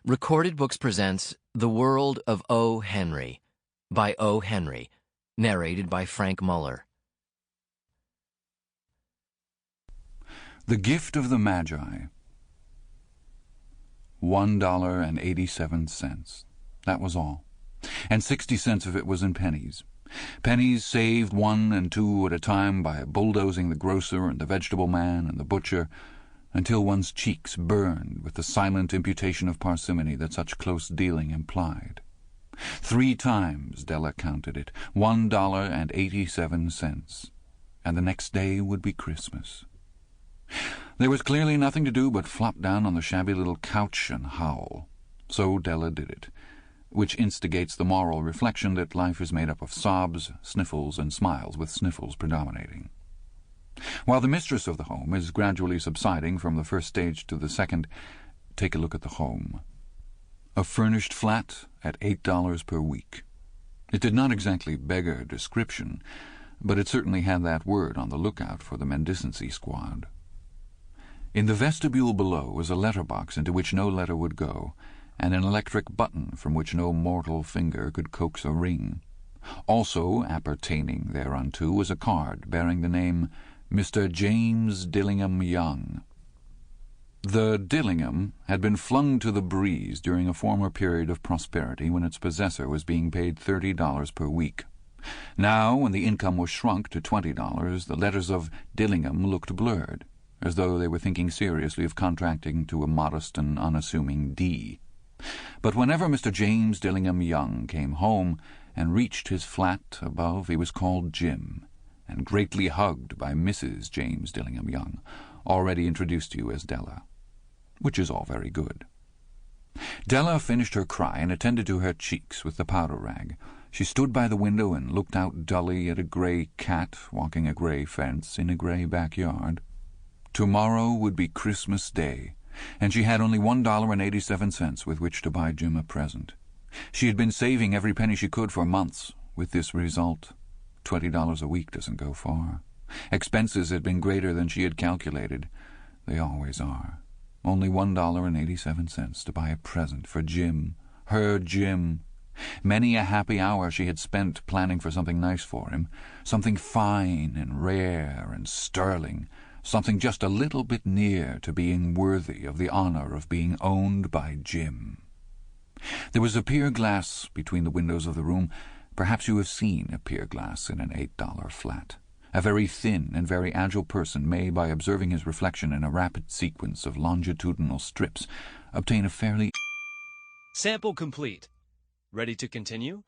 Recorded Books presents The World of O.Henry by O.Henry, narrated by Frank Muller. The Gift of the Magi. $1.87. That was all. And 60 cents of it was in pennies. Pennies saved 1 and 2 at a time by bulldozing the grocer and the vegetable man and the butcher, until one's cheeks burned with the silent imputation of parsimony that such close dealing implied. 3 times Della counted it, $1.87, and the next day would be Christmas. There was clearly nothing to do but flop down on the shabby little couch and howl. So Della did it, which instigates the moral reflection that life is made up of sobs, sniffles, and smiles, with sniffles predominating. While the mistress of the home is gradually subsiding from the first stage to the second, take a look at the home. A furnished flat at $8 per week. It did not exactly beggar description, but it certainly had that word on the lookout for the mendicancy squad. In the vestibule below was a letterbox into which no letter would go, and an electric button from which no mortal finger could coax a ring. Also appertaining thereunto was a card bearing the name Mr. James Dillingham Young. The Dillingham had been flung to the breeze during a former period of prosperity when its possessor was being paid $30 per week. Now, when the income was shrunk to $20, the letters of Dillingham looked blurred, as though they were thinking seriously of contracting to a modest and unassuming D. But whenever Mr. James Dillingham Young came home and reached his flat above, he was called Jim, and greatly hugged by Mrs. James Dillingham Young, already introduced to you as Della, which is all very good. Della finished her cry and attended to her cheeks with the powder rag. She stood by the window and looked out dully at a grey cat walking a grey fence in a grey backyard. Tomorrow would be Christmas Day, and she had only $1.87 with which to buy Jim a present. She had been saving every penny she could for months, with this result. $20 a week doesn't go far. Expenses had been greater than she had calculated. They always are. Only $1.87 to buy a present for Jim, her Jim. Many a happy hour she had spent planning for something nice for him, something fine and rare and sterling, something just a little bit near to being worthy of the honor of being owned by Jim. There was a pier glass between the windows of the room. Perhaps you have seen a pier glass in an $8 flat. A very thin and very agile person may, by observing his reflection in a rapid sequence of longitudinal strips, obtain a fairly... Sample complete. Ready to continue?